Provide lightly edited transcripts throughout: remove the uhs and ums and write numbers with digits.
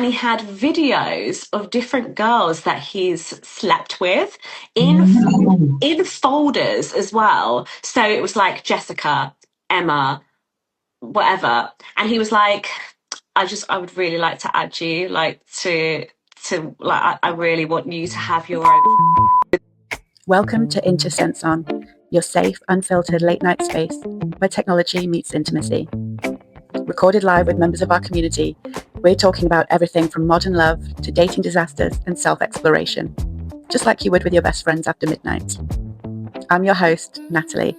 and he had videos of different girls that he's slept with in No. in folders as well. So it was like Jessica, Emma, whatever. And he was like, I would really like to add you, like I really want you to have your own. Welcome to Into SensOn, your safe, unfiltered late night space where technology meets intimacy. Recorded live with members of our community, we're talking about everything from modern love to dating disasters and self-exploration, just like you would with your best friends after midnight. I'm your host, Natalie.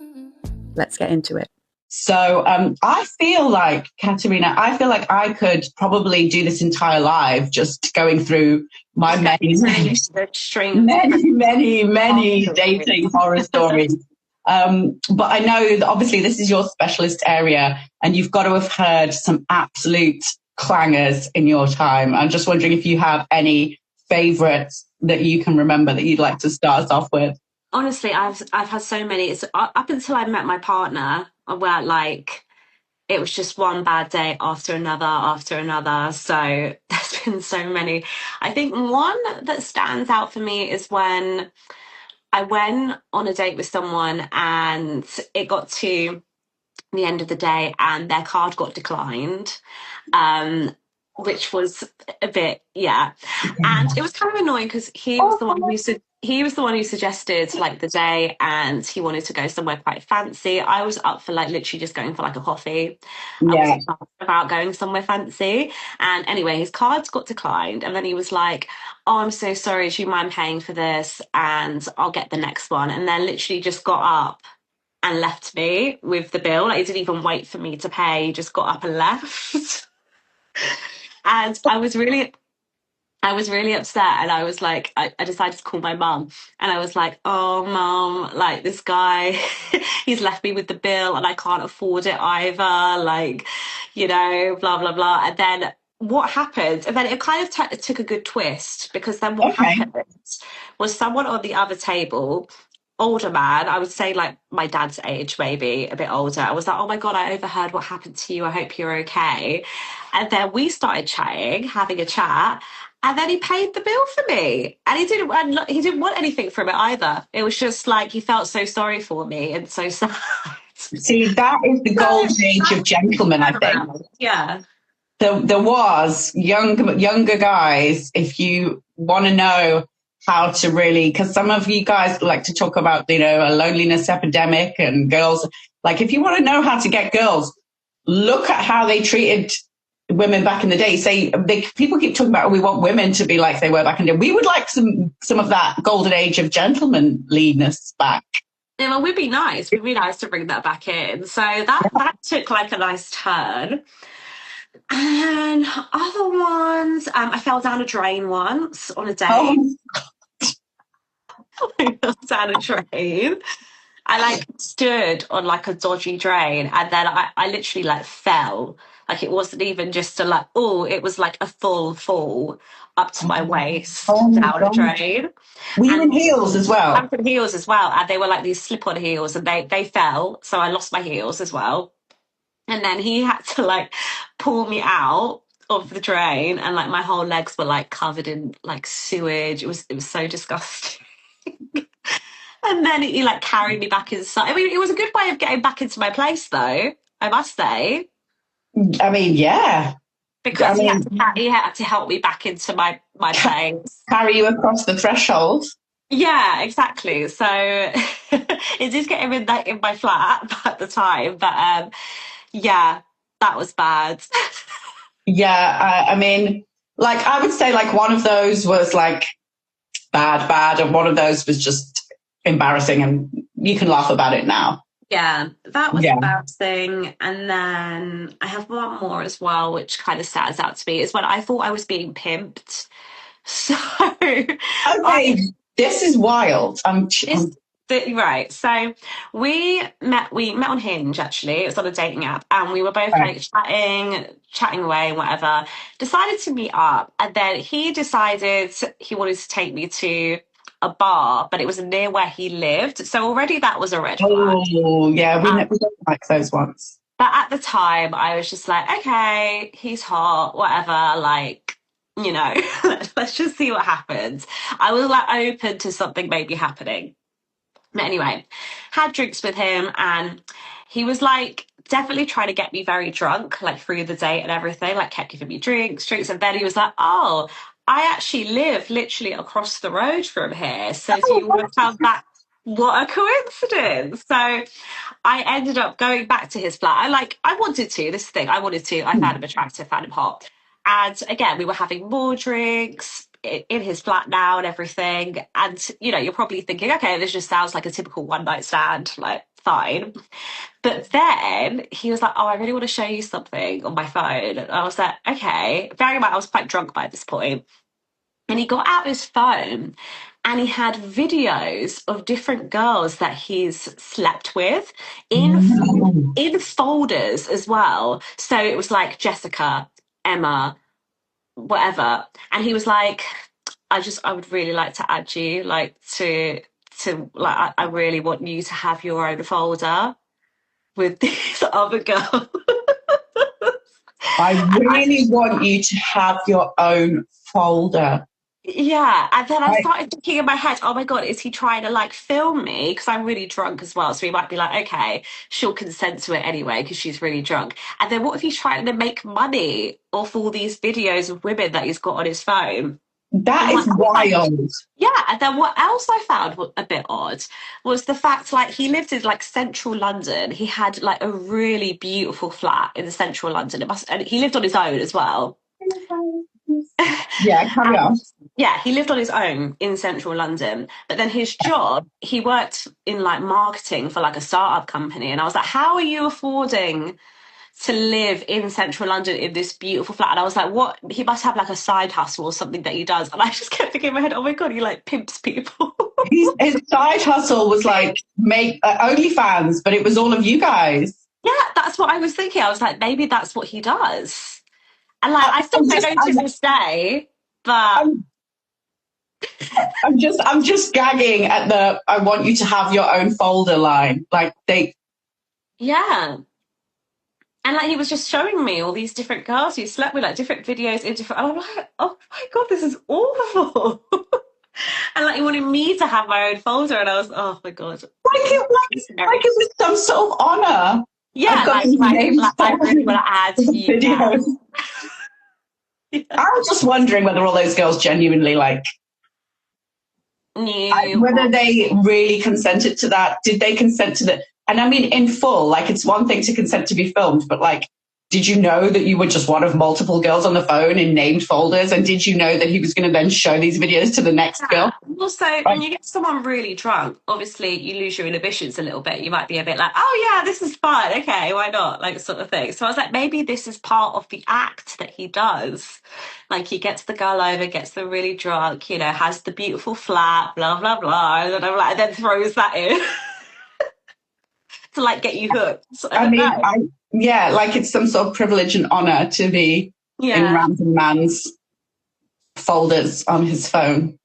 Let's get into it. So I feel like, Katerina, I feel like I could probably do this entire live just going through my many dating horror stories. But I know that obviously this is your specialist area and you've got to have heard some absolute clangers in your time. I'm just wondering if you have any favourites that you can remember that you'd like to start us off with. Honestly, I've had so many. It's up until I met my partner, where like it was just one bad day after another. So there's been so many. I think one that stands out for me is when I went on a date with someone and it got to the end of the day and their card got declined. Which was a bit, yeah. And it was kind of annoying because he was the one who suggested like the day, and he wanted to go somewhere quite fancy. I was up for like literally just going for like a coffee. I Yeah. wasn't about going somewhere fancy. And anyway, his cards got declined, and then he was like, "Oh, I'm so sorry. Do you mind paying for this? And I'll get the next one." And then literally just got up and left me with the bill. Like he didn't even wait for me to pay. He just got up and left. And I was really upset, and I was like, I decided to call my mum, and I was like, "Oh, mum, like this guy, he's left me with the bill, and I can't afford it either. Like, blah blah blah." And then what happened? And then it kind of it took a good twist, because then what happened was someone on the other table, older man, I would say like my dad's age, maybe a bit older. I was like, "Oh my God, I overheard what happened to you. I hope you're okay." And then we started chatting, having a chat, and then he paid the bill for me. And he didn't want anything from it either. It was just like he felt so sorry for me and so sad. See, that is the golden age of gentlemen, I think. Yeah. There was younger guys, if you want to know how to really, because some of you guys like to talk about, a loneliness epidemic and girls. Like, if you want to know how to get girls, look at how they treated women back in the day. People keep talking about, we want women to be like they were back in the day. We would like some of that golden age of gentlemanliness back. Yeah, well, we'd be nice. We'd be nice to bring that back in. So that took like a nice turn. And other ones, I fell down a drain once on a date. I fell down a drain. I like stood on like a dodgy drain, and then I literally like fell. Like it wasn't even just it was like a full fall up to my waist down a drain. Were you in heels as well? I'm in heels as well, and they were like these slip-on heels, and they fell, so I lost my heels as well. And then he had to like pull me out of the drain, and like my whole legs were like covered in like sewage. It was so disgusting. And then he like carried me back inside. I mean, it was a good way of getting back into my place, though, I must say. I mean, yeah. Because he had to help me back into my place. Carry you across the threshold. Yeah, exactly. So it did get him in my flat at the time. But yeah, that was bad. Yeah, I mean, like I would say like one of those was like bad, and one of those was just embarrassing, and you can laugh about it now. Yeah, that was embarrassing. And then I have one more as well, which kind of stands out to me, is when I thought I was being pimped. So okay, this is wild. Right. So we met on Hinge, actually. It was on a dating app, and we were both like chatting away and whatever. Decided to meet up, and then he decided he wanted to take me to a bar, but it was near where he lived. So already that was a red flag. Oh, yeah, we don't like those ones. But at the time, I was just like, okay, he's hot, whatever. Like, you know, let's just see what happens. I was like open to something maybe happening. But anyway, had drinks with him, and he was like definitely trying to get me very drunk, like through the date and everything, like kept giving me drinks. And then he was like, oh, I actually live literally across the road from here. So do you want to come back? What a coincidence. So I ended up going back to his flat. I wanted to, this thing, I wanted to. I found him attractive, found him hot. And again, we were having more drinks in his flat now and everything. And, you know, you're probably thinking, okay, this just sounds like a typical one night stand, like, fine. But then he was like, oh, I really want to show you something on my phone. And I was like, okay. Bearing in mind, I was quite drunk by this point. And he got out his phone and he had videos of different girls that he's slept with in folders as well. So it was like Jessica, Emma, whatever. And he was like, I would really like to add you, like to like I really want you to have your own folder with these other girls. I really want you to have your own folder. Yeah, and then I started thinking in my head, oh my God, is he trying to like film me? Because I'm really drunk as well. So he might be like, okay, she'll consent to it anyway because she's really drunk. And then what if he's trying to make money off all these videos of women that he's got on his phone? That is wild. Yeah, and then what else I found a bit odd was the fact like he lived in like central London. He had like a really beautiful flat in the central London. And he lived on his own as well. Yeah, carry on. Yeah, he lived on his own in central London. But then his job, he worked in like marketing for like a startup company. And I was like, how are you affording to live in central London in this beautiful flat? And I was like, what? He must have like a side hustle or something that he does. And I just kept thinking in my head, oh my God, he like pimps people. His side hustle was like make OnlyFans, but it was all of you guys. Yeah, that's what I was thinking. I was like, maybe that's what he does. And like, I still don't know to this day, but I'm just gagging at the I want you to have your own folder line. Like yeah. And like he was just showing me all these different girls he slept with, like different videos in different. And I'm like, oh my God, this is awful. And like he wanted me to have my own folder, and I was, oh my God. Like it was some sort of honor. Yeah, like I really want to add you videos. Yeah. I was just wondering whether all those girls genuinely like knew whether they really consented to that. Did they consent to that? And I mean, in full, like it's one thing to consent to be filmed, but like, did you know that you were just one of multiple girls on the phone in named folders? And did you know that he was going to then show these videos to the next girl? Also, when you get someone really drunk, obviously you lose your inhibitions a little bit. You might be a bit like, oh yeah, this is fun. Okay, why not? Like sort of thing. So I was like, maybe this is part of the act that he does. Like he gets the girl over, gets them really drunk, you know, has the beautiful flat, blah, blah, blah. And then I'm like, and then throws that in. To like get you hooked. I mean, yeah, like it's some sort of privilege and honor to be in random man's folders on his phone.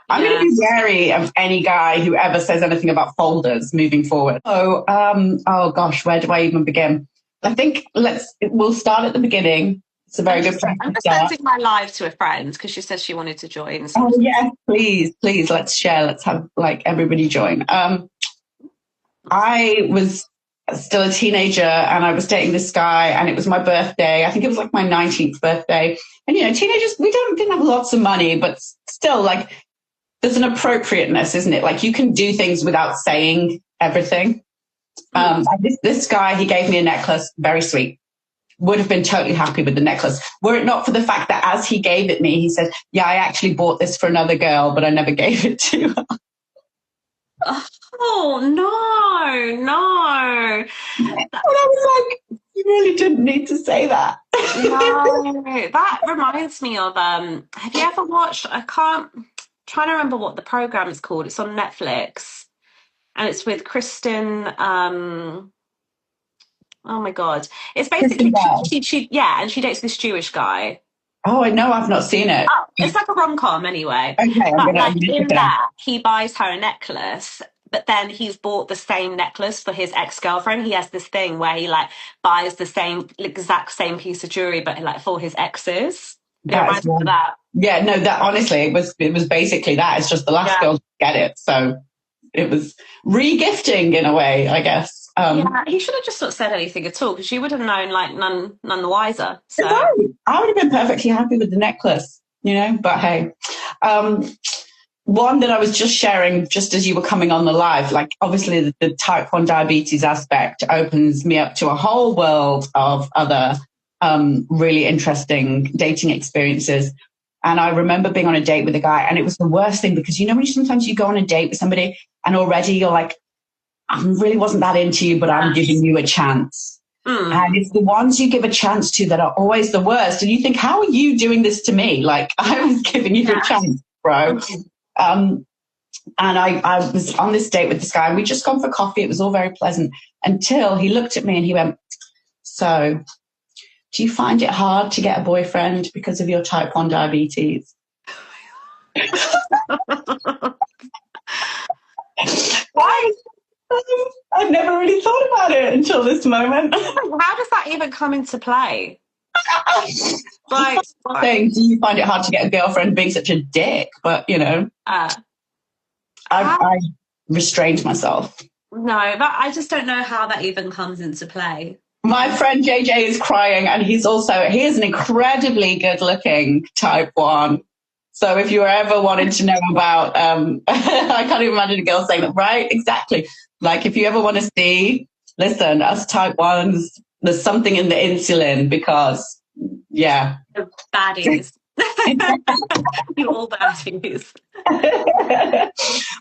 I'm going to be wary of any guy who ever says anything about folders moving forward. So, oh gosh, where do I even begin? I think we'll start at the beginning. It's a very good place I'm presenting my live to a friend because she said she wanted to join. Oh yes, please, let's share. Let's have like everybody join. I was still a teenager and I was dating this guy and it was my birthday. I think it was like my 19th birthday. And, you know, teenagers, didn't have lots of money, but still like there's an appropriateness, isn't it? Like you can do things without saying everything. This guy, he gave me a necklace, very sweet. Would have been totally happy with the necklace. Were it not for the fact that as he gave it me, he said, yeah, I actually bought this for another girl, but I never gave it to her. Oh, no. And I was like, you really didn't need to say that. No, that reminds me of, have you ever watched, trying to remember what the program is called. It's on Netflix and it's with Kristen, oh my God. It's basically, and she dates this Jewish guy. Oh, I know. I've not seen it. Oh, it's like a rom-com anyway. Okay, but like in that, he buys her a necklace, but then he's bought the same necklace for his ex-girlfriend. He has this thing where he like buys the exact same piece of jewelry, but like for his exes. Yeah, That's right for that. yeah, no, that honestly, it was basically that. It's just the last girl to get it. So it was re-gifting in a way, I guess. Yeah, he should have just not said anything at all, because you would have known, like, none the wiser. So right. I would have been perfectly happy with the necklace, you know, but hey. One that I was just sharing just as you were coming on the live, like obviously the type 1 diabetes aspect opens me up to a whole world of other really interesting dating experiences. And I remember being on a date with a guy, and it was the worst thing, because you know when sometimes you go on a date with somebody and already you're like, I really wasn't that into you, but I'm giving you a chance. And it's the ones you give a chance to that are always the worst. And you think, how are you doing this to me? Like, I was giving you a chance, bro. And I was on this date with this guy, and we'd just gone for coffee. It was all very pleasant until he looked at me and he went, so do you find it hard to get a boyfriend because of your type 1 diabetes? Why? I've never really thought about it until this moment. how does that even come into play? Like, saying, do you find it hard to get a girlfriend being such a dick? But, you know, I restrained myself. No, but I just don't know how that even comes into play. My friend JJ is crying, and he is an incredibly good looking type 1. So if you ever wanted to know about, I can't even imagine a girl saying that, right? Exactly. Like if you ever want to see, listen, us type 1s, there's something in the insulin because, yeah. The baddies. You're all baddies.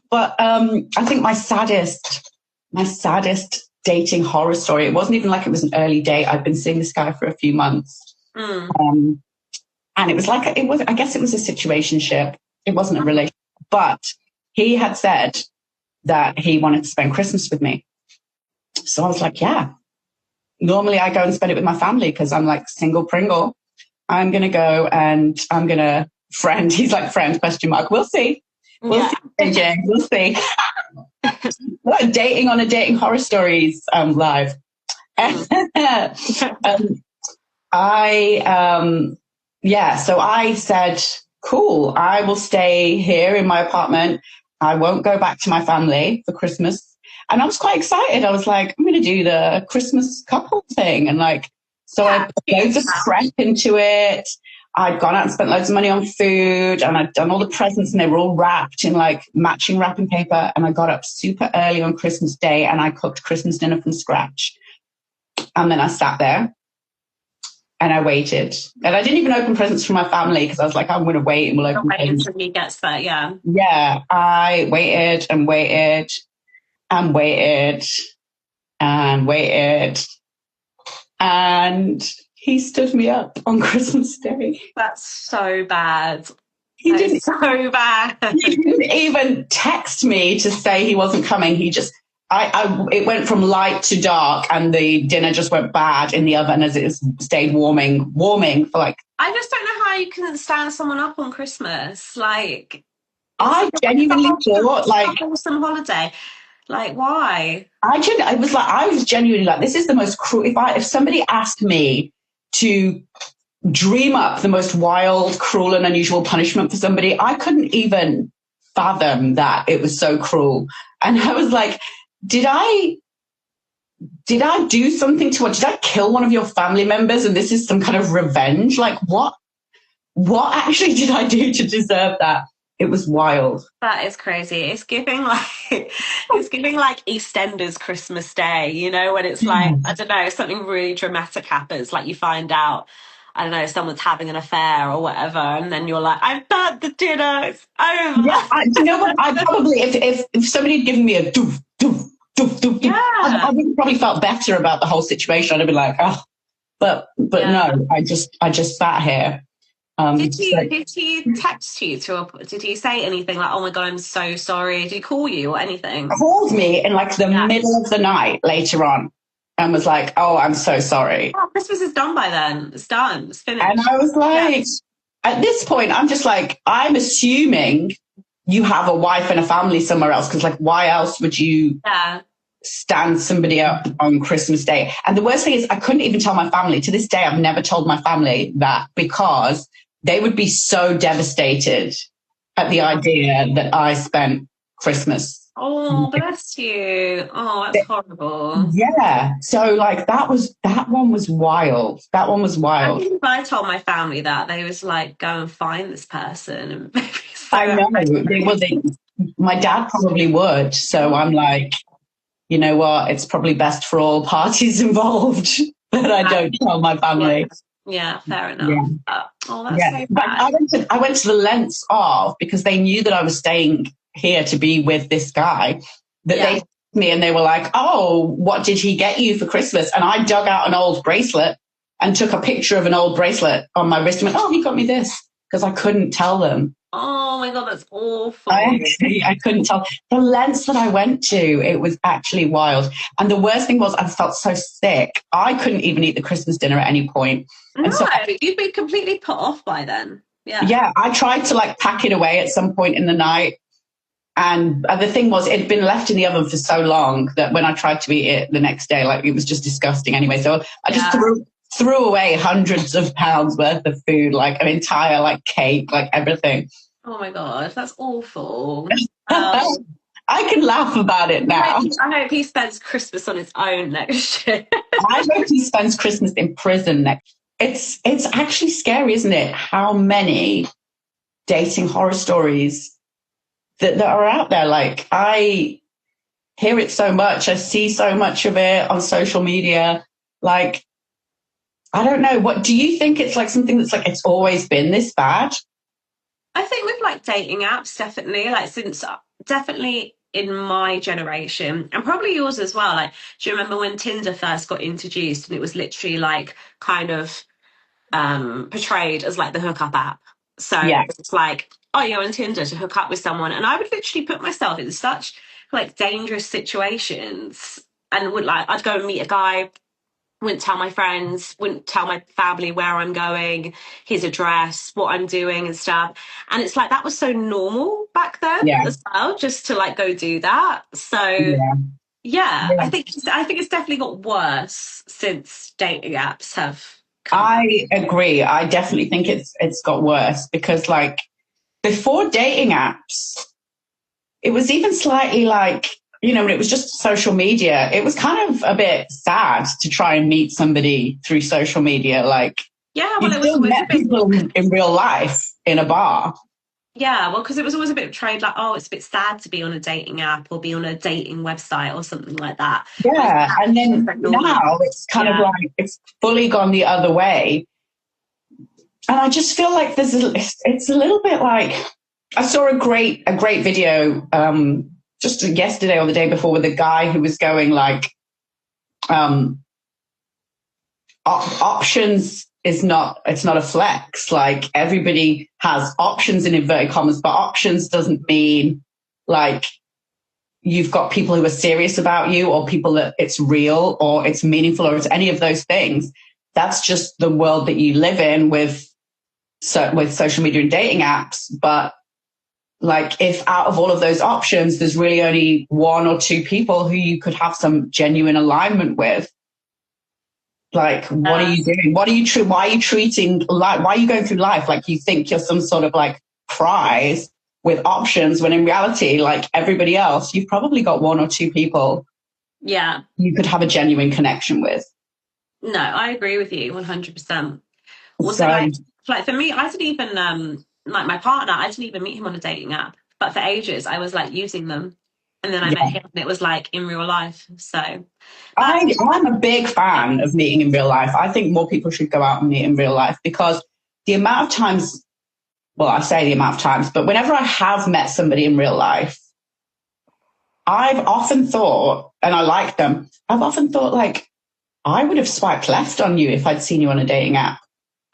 But I think my saddest dating horror story, it wasn't even like it was an early date. I'd been seeing this guy for a few months. And it was like, I guess it was a situationship. It wasn't a relationship, but he had said that he wanted to spend Christmas with me. So I was like, yeah, normally I go and spend it with my family because I'm like single Pringle. I'm going to go and I'm going to friend. He's like, friend, question mark. We'll see. We'll see, AJ. We'll see. Dating on a Dating Horror Stories live. So I said, cool, I will stay here in my apartment. I won't go back to my family for Christmas. And I was quite excited. I was like, I'm going to do the Christmas couple thing. And like, so I put loads of prep into it. I'd gone out and spent loads of money on food, and I'd done all the presents, and they were all wrapped in like matching wrapping paper. And I got up super early on Christmas Day and I cooked Christmas dinner from scratch. And then I sat there and I waited. And I didn't even open presents for my family because I was like, I'm going to wait and we'll open presents. Until he gets there, yeah. Yeah, I waited and waited and waited and waited. And he stood me up on Christmas Day. That's so bad. He didn't even text me to say he wasn't coming. He just, it went from light to dark, and the dinner just went bad in the oven as it stayed warming for like. I just don't know how you can stand someone up on Christmas. Like, I genuinely thought like awesome holiday. Like, why? I was genuinely like, this is the most cruel. If somebody asked me to dream up the most wild, cruel, and unusual punishment for somebody, I couldn't even fathom that it was so cruel. And I was like, did I do something to what? Did I kill one of your family members? And this is some kind of revenge? Like, what actually did I do to deserve that? It was wild. That is crazy. It's giving like EastEnders Christmas Day, you know, when it's like, I don't know, something really dramatic happens, like you find out, I don't know, someone's having an affair or whatever, and then you're like, I've done the dinner, it's over. Yeah, you know what? I probably, if somebody had given me a doof, doof, doof, doof, yeah. I would have probably felt better about the whole situation. I'd have been like, oh, but no, I just sat here. Did he text you did he say anything like, oh my God, I'm so sorry? Did he call you or anything? He called me in like the middle of the night later on and was like, oh, I'm so sorry. Oh, Christmas is done by then. It's done. It's finished. And I was like, at this point, I'm just like, I'm assuming you have a wife and a family somewhere else, because like, why else would you stand somebody up on Christmas Day? And the worst thing is I couldn't even tell my family. To this day, I've never told my family that, because they would be so devastated at the idea that I spent Christmas. Oh, bless you. Oh, that's horrible. Yeah. So like that one was wild. That one was I wild. think if I told my family that, they was like, go and find this person and maybe so I know. angry. My dad probably would. So I'm like, you know what? It's probably best for all parties involved that I don't tell my family. Yeah, fair Yeah. enough. Oh, that's Yeah. so But bad. I went to the lengths of, because they knew that I was staying here to be with this guy, that Yeah. they me and they were like, oh, what did he get you for Christmas? And I dug out an old bracelet and took a picture of an old bracelet on my wrist and went, oh, he got me this, because I couldn't tell them. Oh my God, that's awful. I couldn't tell. The lengths that I went to, it was actually wild. And the worst thing was I felt so sick. I couldn't even eat the Christmas dinner at any point. No, And so you'd be completely put off by then. Yeah. yeah, I tried to like pack it away at some point in the night. And the thing was, it'd been left in the oven for so long that when I tried to eat it the next day, like it was just disgusting anyway. So I just threw away hundreds of pounds worth of food, like an entire like cake, like everything. Oh my God, that's awful. I can laugh about it now. I hope he spends Christmas on his own next year. I hope he spends Christmas in prison next. It's actually scary, isn't it? How many dating horror stories that are out there. Like I hear it so much. I see so much of it on social media. Like, I don't know. What do you think? It's like something that's like, it's always been this bad? I think with like dating apps, definitely, like since definitely in my generation and probably yours as well. Like, do you remember when Tinder first got introduced and it was literally like kind of portrayed as like the hookup app? So Yeah. it's like, oh, you're on Tinder to hook up with someone. And I would literally put myself in such like dangerous situations and would like, I'd go and meet a guy, wouldn't tell my friends, wouldn't tell my family where I'm going, his address, what I'm doing and stuff. And it's like that was so normal back then as well, just to like go do that. So yeah. I think it's definitely got worse since dating apps have come. I agree. I definitely think it's got worse because like before dating apps, it was even slightly like, you know, when it was just social media, it was kind of a bit sad to try and meet somebody through social media. Like, yeah, well, you still met people in real life in a bar. Yeah, well, because it was always a bit of trade, like, oh, it's a bit sad to be on a dating app or be on a dating website or something like that. Yeah, and then now it's kind of like it's fully gone the other way. And I just feel like it's a little bit like, I saw a great video just yesterday or the day before with a guy who was going like, options it's not a flex. Like everybody has options in inverted commas, but options doesn't mean like you've got people who are serious about you or people that it's real or it's meaningful or it's any of those things. That's just the world that you live in with social media and dating apps. But like if out of all of those options, there's really only one or two people who you could have some genuine alignment with. Like, what are you doing? Why are you treating life? Why are you going through life like you think you're some sort of like prize with options when in reality, like everybody else, you've probably got one or two people you could have a genuine connection with. No, I agree with you 100%. Also, like for me, I didn't even like my partner, I didn't even meet him on a dating app. But for ages, I was like using them. And then I met him and it was like in real life. So I'm a big fan of meeting in real life. I think more people should go out and meet in real life because the amount of times, well, I say the amount of times, but whenever I have met somebody in real life, I've often thought, and I like them, I've often thought like, I would have swiped left on you if I'd seen you on a dating app.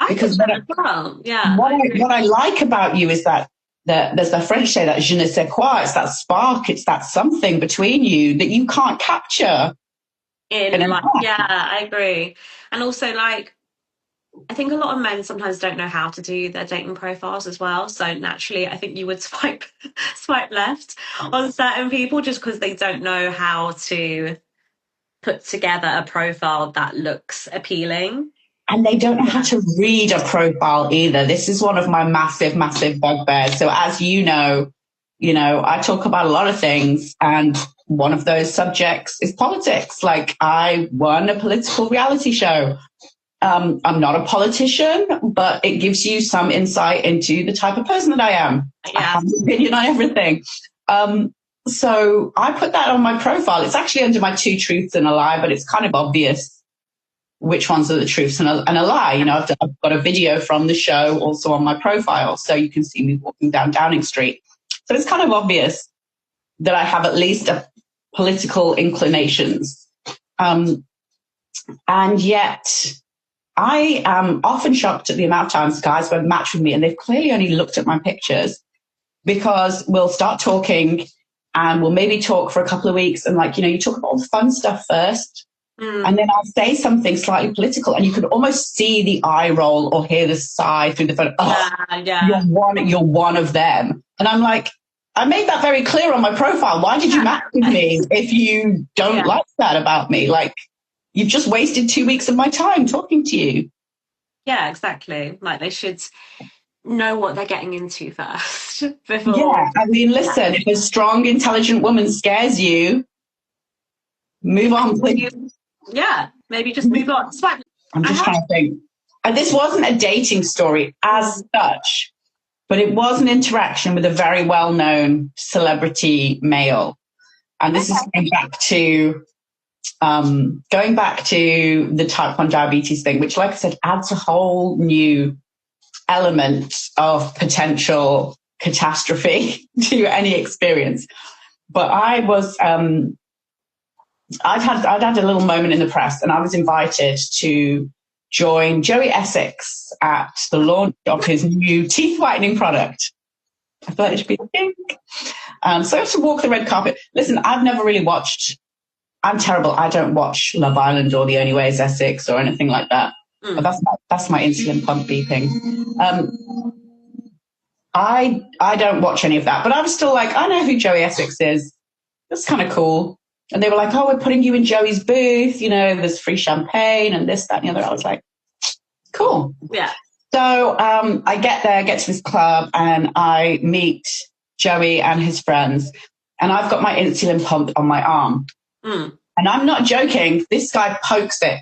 Because what I like about you is that there's the French say that je ne sais quoi, it's that spark, it's that something between you that you can't capture. I agree. And also like, I think a lot of men sometimes don't know how to do their dating profiles as well. So naturally, I think you would swipe left on certain people just because they don't know how to put together a profile that looks appealing. And they don't know how to read a profile either. This is one of my massive, massive bugbears. So as you know, I talk about a lot of things, and one of those subjects is politics. Like, I won a political reality show. I'm not a politician, but it gives you some insight into the type of person that I am. Yeah. I have an opinion on everything. So I put that on my profile. It's actually under my 2 truths and a lie, but it's kind of obvious which ones are the truths and a lie. I've got a video from the show also on my profile, so you can see me walking down Downing Street. So it's kind of obvious that I have at least a political inclinations. And yet I am often shocked at the amount of times guys will match with me and they've clearly only looked at my pictures, because we'll start talking and we'll maybe talk for a couple of weeks, and you talk about all the fun stuff first. And then I'll say something slightly political, and you can almost see the eye roll or hear the sigh through the phone. Oh, yeah. You're one of them. And I'm like, I made that very clear on my profile. Why did you match with me if you don't like that about me? Like, you've just wasted 2 weeks of my time talking to you. Yeah, exactly. Like, they should know what they're getting into first. Before. Yeah, I mean, listen, if a strong, intelligent woman scares you, move on, please. Yeah, maybe just move on. I'm just trying to think. And this wasn't a dating story as such, but it was an interaction with a very well-known celebrity male. And this is going back to the type 1 diabetes thing, which, like I said, adds a whole new element of potential catastrophe to any experience. But I was... I'd had a little moment in the press, and I was invited to join Joey Essex at the launch of his new teeth whitening product. I thought it should be pink. So I had to walk the red carpet. Listen, I've never really watched, I'm terrible, I don't watch Love Island or The Only Way is Essex or anything like that. But that's my insulin pump beeping. I don't watch any of that, but I was still like, I know who Joey Essex is. That's kind of cool. And they were like, oh, we're putting you in Joey's booth. There's free champagne and this, that, and the other. I was like, cool. Yeah. So I get to this club, and I meet Joey and his friends. And I've got my insulin pump on my arm. And I'm not joking. This guy pokes it.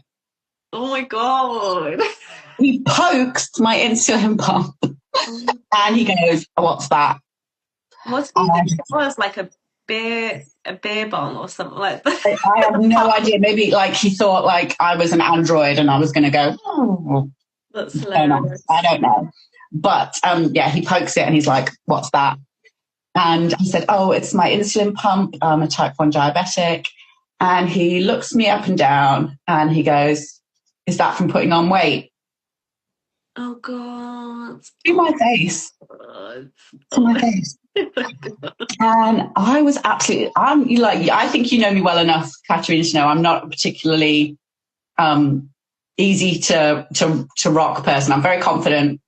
Oh, my God. He pokes my insulin pump. And he goes, oh, what's that? What's he think it was? Like a beer bomb or something like that. I have no idea. Maybe he thought I was an android and I was going to go, oh, that's hilarious. I don't know. But he pokes it and he's like, what's that? And I said, oh, it's my insulin pump. I'm a type 1 diabetic. And he looks me up and down and he goes, is that from putting on weight? Oh, God. To my face. To my face. And I was absolutely, I think you know me well enough, Katerina, to know I'm not a particularly easy to rock person. I'm very confident.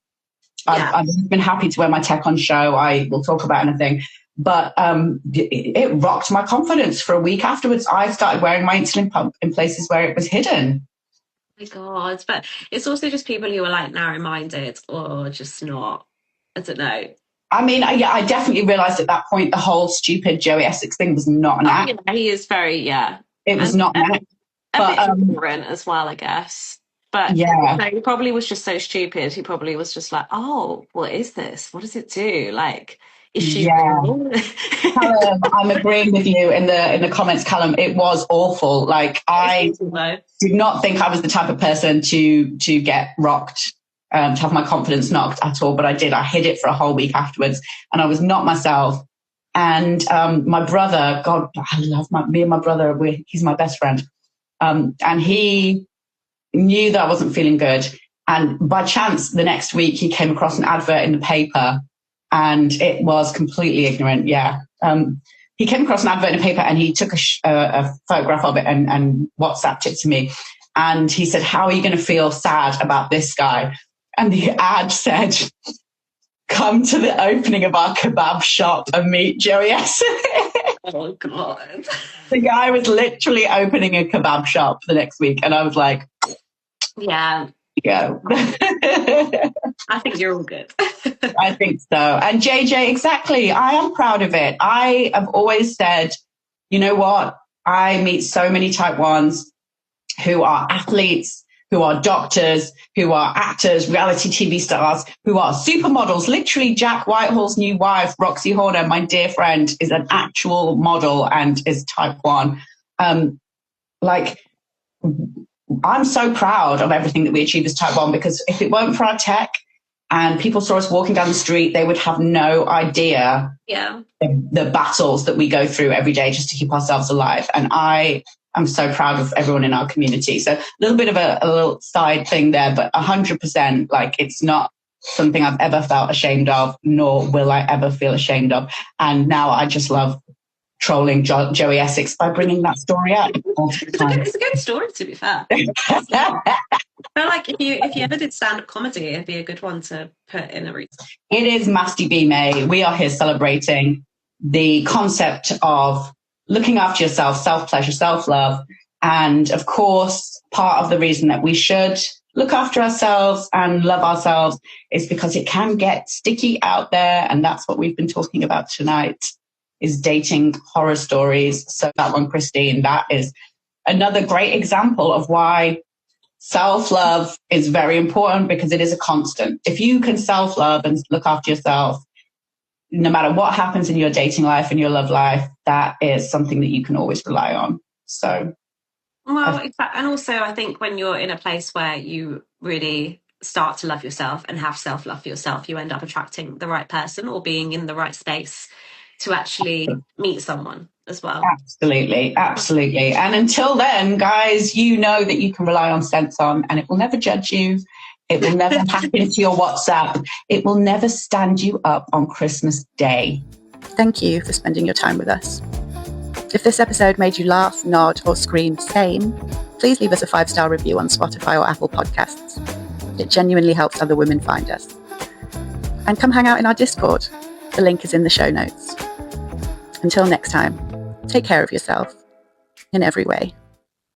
Yeah. I've been happy to wear my tech on show. I will talk about anything. But it rocked my confidence for a week afterwards. I started wearing my insulin pump in places where it was hidden. Oh my God. But it's also just people who are narrow-minded or just not, I don't know. I mean, I definitely realised at that point the whole stupid Joey Essex thing was not an act. Yeah, he is very, It was not an act. A bit ignorant as well, I guess. But yeah, he probably was just so stupid. He probably was just like, oh, what is this? What does it do? Is she Callum, I'm agreeing with you in the comments, Callum. It was awful. I did not think I was the type of person to get rocked. To have my confidence knocked at all, but I did. I hid it for a whole week afterwards, and I was not myself. And my brother, God, I love me and my brother. He's my best friend, and he knew that I wasn't feeling good. And by chance, the next week, he came across an advert in the paper, and it was completely ignorant. Yeah, he came across an advert in the paper, and he took a photograph of it and WhatsApped it to me. And he said, "How are you going to feel sad about this guy?" And the ad said, come to the opening of our kebab shop and meet Joey Essex. Oh, God. The guy was literally opening a kebab shop the next week. And I was like... Yeah. go. I think you're all good. I think so. And JJ, exactly. I am proud of it. I have always said, you know what? I meet so many type 1s who are athletes, who are doctors, who are actors, reality TV stars, who are supermodels. Literally, Jack Whitehall's new wife, Roxy Horner, my dear friend, is an actual model and is type 1. Like, I'm so proud of everything that we achieve as type 1, because if it weren't for our tech and people saw us walking down the street, they would have no idea the battles that we go through every day just to keep ourselves alive. And I'm so proud of everyone in our community. So a little bit of a little side thing there, but 100%, like, it's not something I've ever felt ashamed of, nor will I ever feel ashamed of. And now I just love trolling Joey Essex by bringing that story up. It's a good story, to be fair. I feel like if you ever did stand-up comedy, it'd be a good one to put in a reason. It is Masty B May. We are here celebrating the concept of looking after yourself, self-pleasure, self-love. And of course, part of the reason that we should look after ourselves and love ourselves is because it can get sticky out there. And that's what we've been talking about tonight, is dating horror stories. So that one, Christine, that is another great example of why self-love is very important, because it is a constant. If you can self-love and look after yourself, no matter what happens in your dating life and your love life, that is something that you can always rely on. So, well, and also I think when you're in a place where you really start to love yourself and have self-love for yourself, you end up attracting the right person or being in the right space to actually meet someone as well. Absolutely. And until then, guys, you know that you can rely on SensOn, and it will never judge you. It will never hack into your WhatsApp. It will never stand you up on Christmas Day. Thank you for spending your time with us. If this episode made you laugh, nod, or scream same, please leave us a 5-star review on Spotify or Apple Podcasts. It genuinely helps other women find us. And come hang out in our Discord. The link is in the show notes. Until next time, take care of yourself in every way.